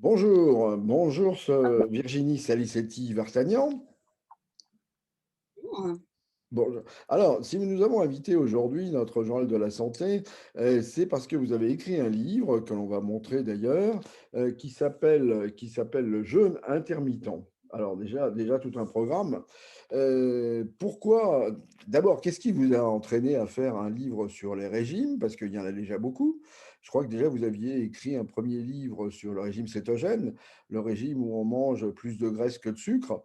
Bonjour, bonjour Virginie Salicetti-Vartagnan. Bonjour. Bon, alors, si nous avons invité aujourd'hui notre journal de la santé, c'est parce que vous avez écrit un livre que l'on va montrer d'ailleurs, qui s'appelle Le jeûne intermittent. Alors déjà tout un programme. Pourquoi, d'abord, qu'est-ce qui vous a entraîné à faire un livre sur les régimes? Parce qu'il y en a déjà beaucoup. Je crois que déjà vous aviez écrit un premier livre sur le régime cétogène, le régime où on mange plus de graisse que de sucre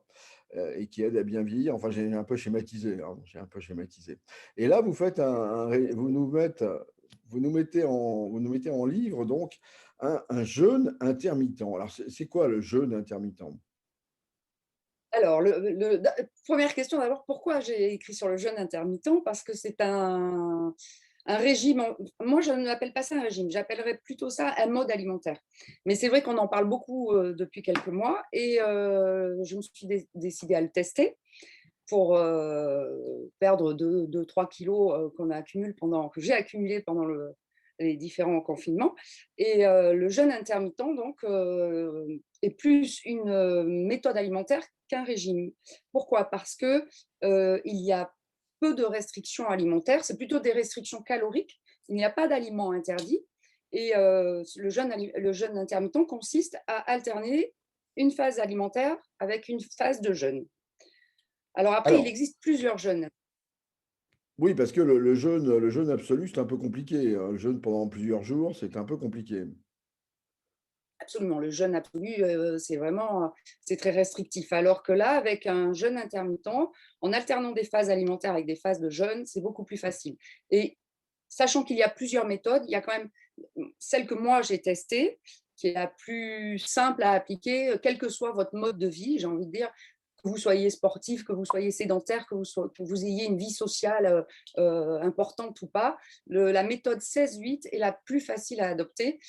et qui aide à bien vieillir. Enfin, j'ai un peu schématisé, hein, j'ai un peu schématisé. Et là, vous faites vous nous mettez en livre donc un jeûne intermittent. Alors, c'est quoi le jeûne intermittent? Alors, première question d'abord, pourquoi j'ai écrit sur le jeûne intermittent? Parce que c'est un régime. Moi, je ne l'appelle pas ça un régime, j'appellerais plutôt ça un mode alimentaire. Mais c'est vrai qu'on en parle beaucoup depuis quelques mois et je me suis décidée à le tester pour perdre 2-3 kilos que j'ai accumulé pendant les différents confinements. Et le jeûne intermittent, donc, est plus une méthode alimentaire qu'un régime. Pourquoi? Parce que il y a peu de restrictions alimentaires, c'est plutôt des restrictions caloriques. Il n'y a pas d'aliments interdits. Et le jeûne intermittent consiste à alterner une phase alimentaire avec une phase de jeûne. Alors après, il Alors, existe plusieurs jeûnes. oui, parce que le jeûne absolu, c'est un peu compliqué, hein. Le jeûne pendant plusieurs jours, c'est un peu compliqué. Absolument, le jeûne absolu, c'est très restrictif. Alors que là, avec un jeûne intermittent, en alternant des phases alimentaires avec des phases de jeûne, c'est beaucoup plus facile. Et sachant qu'il y a plusieurs méthodes, il y a quand même celle que moi j'ai testée, qui est la plus simple à appliquer, quel que soit votre mode de vie, j'ai envie de dire, que vous soyez sportif, que vous soyez sédentaire, que vous ayez une vie sociale importante ou pas. La méthode 16-8 est la plus facile à adopter,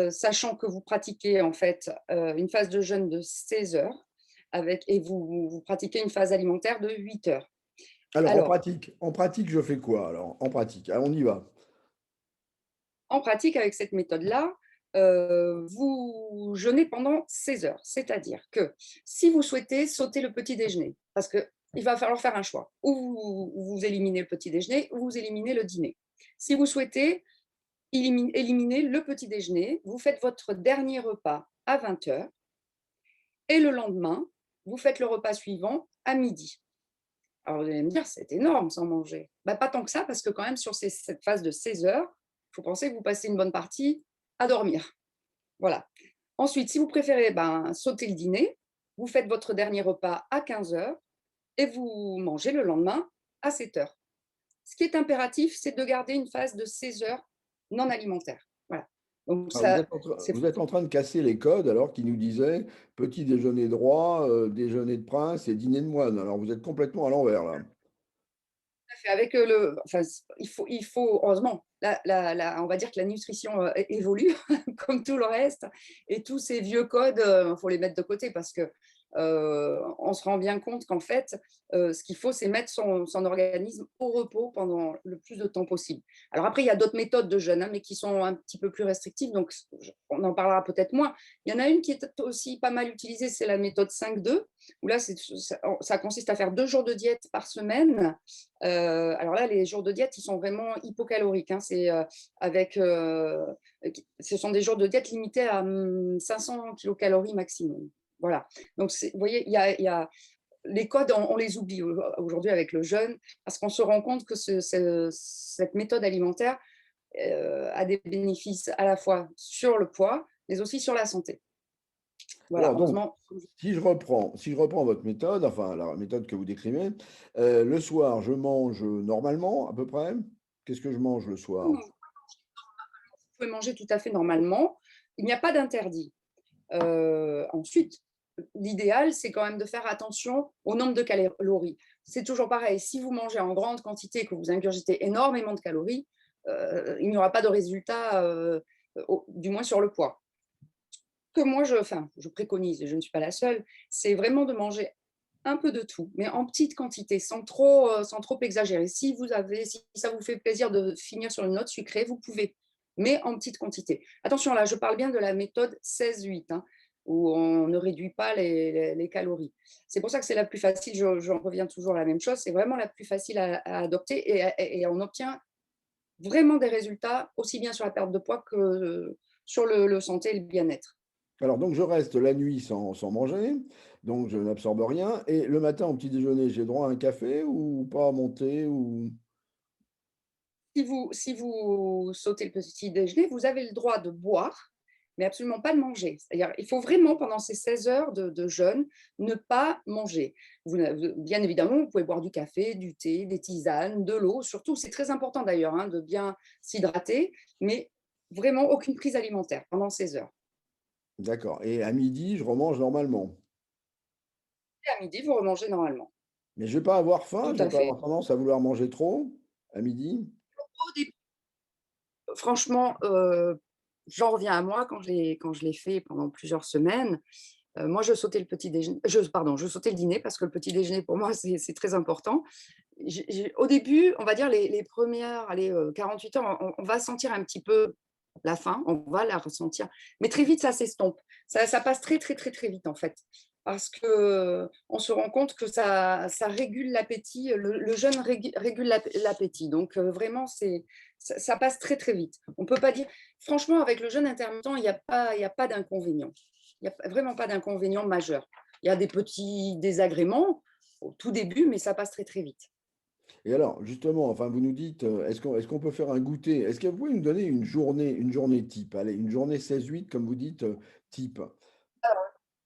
sachant que vous pratiquez en fait une phase de jeûne de 16 heures et vous pratiquez une phase alimentaire de 8 heures. Alors, Alors, en pratique, je fais quoi alors? En pratique, on y va. en pratique, avec cette méthode-là, vous jeûnez pendant 16 heures. C'est-à-dire que si vous souhaitez sauter le petit déjeuner, parce qu'il va falloir faire un choix, ou vous éliminez le petit déjeuner, ou vous éliminez le dîner. Si vous souhaitez éliminer le petit déjeuner, vous faites votre dernier repas à 20 heures et le lendemain, vous faites le repas suivant à midi. Alors vous allez me dire, c'est énorme sans manger. Bah, pas tant que ça, parce que quand même sur cette phase de 16 heures, il faut penser que vous passez une bonne partie à dormir. Voilà. Ensuite, si vous préférez sauter le dîner, vous faites votre dernier repas à 15 heures et vous mangez le lendemain à 7 heures. Ce qui est impératif, c'est de garder une phase de 16 heures non alimentaire. Voilà. Donc Ah, vous ça, êtes en train c'est vous êtes en train de casser les codes alors qui nous disaient petit déjeuner droit, déjeuner de prince et dîner de moine. Alors vous êtes complètement à l'envers là. fait avec enfin, il faut heureusement, on va dire que la nutrition évolue comme tout le reste, et tous ces vieux codes, il faut les mettre de côté parce que on se rend bien compte qu'en fait, ce qu'il faut, c'est mettre son organisme au repos pendant le plus de temps possible. Alors après, il y a d'autres méthodes de jeûne, hein, mais qui sont un petit peu plus restrictives, donc on en parlera peut-être moins. Il y en a une qui est aussi pas mal utilisée, c'est la méthode 5-2, où là, ça consiste à faire 2 jours de diète par semaine. Alors là, les jours de diète, ils sont vraiment hypocaloriques, hein. Ce sont des jours de diète limités à 500 kilocalories maximum. Voilà. Donc, vous voyez, les codes, on les oublie aujourd'hui avec le jeûne, parce qu'on se rend compte que cette méthode alimentaire a des bénéfices à la fois sur le poids, mais aussi sur la santé. Voilà, Alors donc, heureusement. si je reprends votre méthode, enfin la méthode que vous décrivez, le soir, je mange normalement à peu près? Qu'est-ce que je mange le soir? Vous pouvez manger tout à fait normalement. Il n'y a pas d'interdit. Ensuite, l'idéal, c'est quand même de faire attention au nombre de calories. C'est toujours pareil. Si vous mangez en grande quantité, que vous ingurgitez énormément de calories, il n'y aura pas de résultat, du moins sur le poids. Que moi, je préconise, et je ne suis pas la seule, c'est vraiment de manger un peu de tout, mais en petite quantité, sans trop exagérer. Si ça vous fait plaisir de finir sur une note sucrée, vous pouvez, mais en petite quantité. Attention, là, je parle bien de la méthode 16-8, hein. où on ne réduit pas les calories. C'est pour ça que c'est la plus facile, j'en reviens toujours à la même chose, c'est vraiment la plus facile à adopter et on obtient vraiment des résultats aussi bien sur la perte de poids que sur le santé et le bien-être. Alors donc je reste la nuit sans manger, donc je n'absorbe rien et le matin au petit déjeuner, j'ai droit à un café ou pas à mon thé ou Si vous sautez le petit déjeuner, vous avez le droit de boire, mais absolument pas de manger. C'est-à-dire, il faut vraiment, pendant ces 16 heures de jeûne, ne pas manger. Bien évidemment, vous pouvez boire du café, du thé, des tisanes, de l'eau. Surtout, c'est très important d'ailleurs, hein, de bien s'hydrater, mais vraiment aucune prise alimentaire pendant 16 heures. d'accord et à midi, je remange normalement. Et à midi, vous remangez normalement. Mais je vais pas avoir faim, Tout je vais à pas fait. avoir tendance à vouloir manger trop à midi? Au début, franchement, j'en reviens à moi quand je l'ai fait pendant plusieurs semaines. Moi, je sautais le petit déjeuner, je sautais le dîner parce que le petit déjeuner pour moi, c'est très important. Au début, on va dire les premières, allez, 48 heures, on va sentir un petit peu la faim, on va la ressentir, mais très vite, ça s'estompe. Ça passe très, très, très, très vite, en fait, parce qu'on se rend compte que ça régule l'appétit, le jeûne régule l'appétit. Donc, vraiment, ça passe très, très vite. On peut pas dire, franchement, avec le jeûne intermittent, il y a pas d'inconvénient. Il n'y a vraiment pas d'inconvénient majeur. Il y a des petits désagréments au tout début, mais ça passe très, très vite. Et alors justement, enfin vous nous dites, est-ce qu'on peut faire un goûter? Est-ce que vous pouvez nous donner une journée type? Allez, une journée 16-8 comme vous dites, type.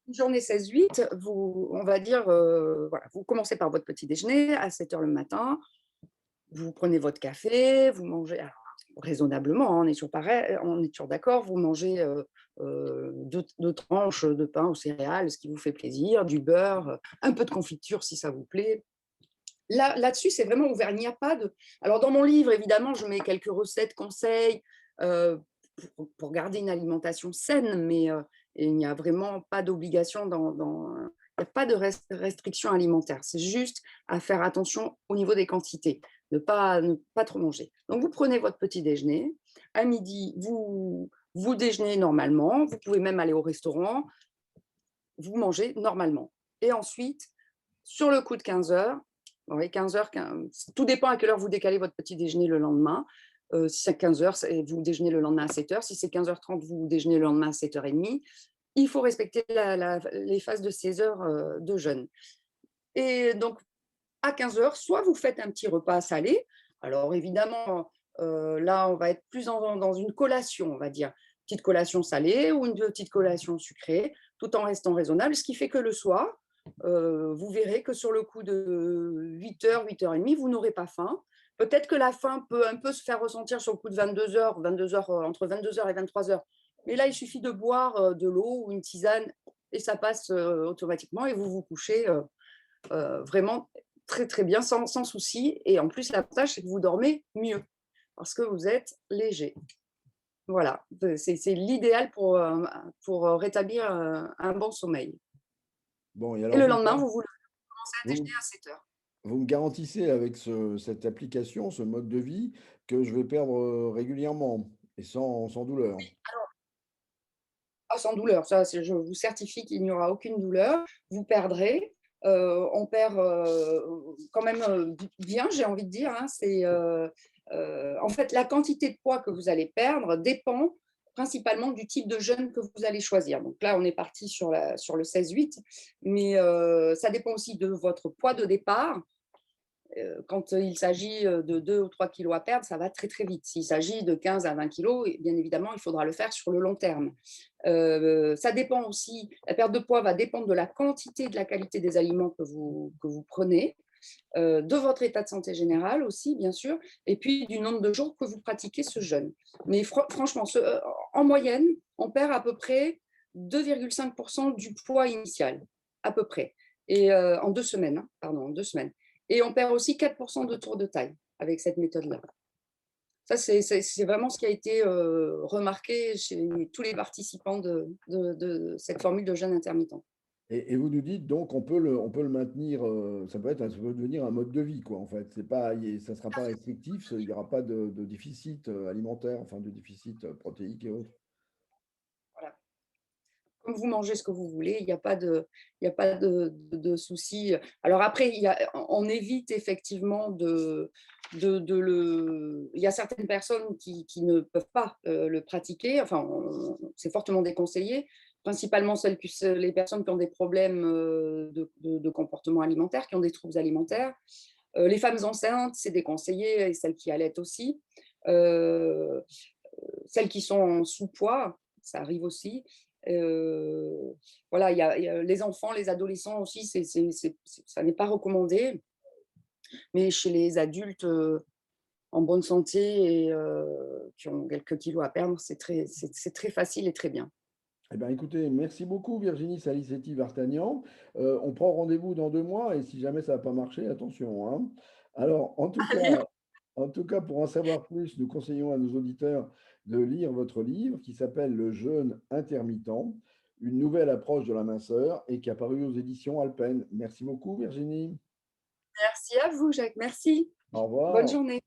Une journée 16-8, on va dire, voilà, vous commencez par votre petit déjeuner à 7 heures le matin, vous prenez votre café, vous mangez alors raisonnablement, hein, on est toujours d'accord, vous mangez, 2 tranches de pain aux céréales, ce qui vous fait plaisir, du beurre, un peu de confiture si ça vous plaît. Là-dessus, c'est vraiment ouvert. Il n'y a pas de. Alors, dans mon livre, évidemment, je mets quelques recettes, conseils pour garder une alimentation saine, mais il n'y a vraiment pas d'obligation il n'y a pas de restriction alimentaire. C'est juste à faire attention au niveau des quantités, ne pas trop manger. Donc, vous prenez votre petit déjeuner. À midi, vous déjeunez normalement. Vous pouvez même aller au restaurant. Vous mangez normalement. Et ensuite, sur le coup de 15 heures, oui, 15 heures, tout dépend à quelle heure vous décalez votre petit déjeuner le lendemain. Si c'est 15 heures, vous déjeunez le lendemain à 7 heures. Si c'est 15h30, vous déjeunez le lendemain à 7h30. Il faut respecter les phases de 16 heures de jeûne. Et donc, à 15 heures, soit vous faites un petit repas salé. Alors, évidemment, là, on va être plus dans une collation, on va dire. Petite collation salée ou une petite collation sucrée, tout en restant raisonnable. Ce qui fait que le soir, vous verrez que sur le coup de 8 heures, 8h30, vous n'aurez pas faim. Peut-être que la faim peut un peu se faire ressentir sur le coup de 22 heures, entre 22 heures et 23 heures. Mais là, il suffit de boire de l'eau ou une tisane et ça passe automatiquement et vous vous couchez vraiment très, très bien, sans souci. Et en plus, l'avantage, c'est que vous dormez mieux parce que vous êtes léger. Voilà, c'est l'idéal pour rétablir un bon sommeil. Bon et Et alors le lendemain, vous commencez à vous déjeuner à 7 heures. vous me garantissez avec cette application, ce mode de vie, que je vais perdre, régulièrement et sans douleur? Ah, sans douleur, ça, je vous certifie qu'il n'y aura aucune douleur. Vous perdrez. On perd quand même bien, j'ai envie de dire, hein. En fait, la quantité de poids que vous allez perdre dépend principalement du type de jeûne que vous allez choisir. Donc là, on est parti sur le 16-8, mais ça dépend aussi de votre poids de départ. Quand il s'agit de 2 ou 3 kilos à perdre, ça va très très vite. S'il s'agit de 15 à 20 kilos, bien évidemment, il faudra le faire sur le long terme. Ça dépend aussi, la perte de poids va dépendre de la quantité et de la qualité des aliments que vous prenez, de votre état de santé général aussi, bien sûr, et puis du nombre de jours que vous pratiquez ce jeûne. Mais franchement, en moyenne, on perd à peu près 2,5% du poids initial, à peu près. Et en 2 semaines, hein, pardon, en 2 semaines. Et on perd aussi 4% de tour de taille avec cette méthode-là. Ça, c'est vraiment ce qui a été remarqué chez tous les participants de cette formule de jeûne intermittent. Et vous nous dites donc on peut le maintenir, ça peut devenir un mode de vie quoi, en fait. C'est pas ça ne sera pas restrictif, il n'y aura pas de déficit, alimentaire, enfin de déficit, protéique et autres? Voilà. comme vous mangez ce que vous voulez, il y a pas de souci. Alors après, on évite effectivement de il y a certaines personnes qui ne peuvent pas le pratiquer. Enfin, c'est fortement déconseillé, principalement les personnes qui ont des problèmes de comportement alimentaire, qui ont des troubles alimentaires. Les femmes enceintes, c'est déconseillé, et celles qui allaitent aussi. Euh, Celles qui sont en sous-poids, ça arrive aussi. Euh, voilà, il y a les enfants, les adolescents aussi, ça n'est pas recommandé. Mais chez les adultes en bonne santé et qui ont quelques kilos à perdre, c'est très facile et très bien. Eh bien, écoutez, merci beaucoup Virginie Salicetti-Vartagnan. On prend rendez-vous dans 2 mois et si jamais ça n'a pas marché, attention, hein. Alors, en tout cas, pour en savoir plus, nous conseillons à nos auditeurs de lire votre livre qui s'appelle Le jeûne intermittent, une nouvelle approche de la minceur et qui est paru aux éditions Alpen. Merci beaucoup Virginie. Merci à vous, Jacques. Merci. Au Bonne revoir. journée.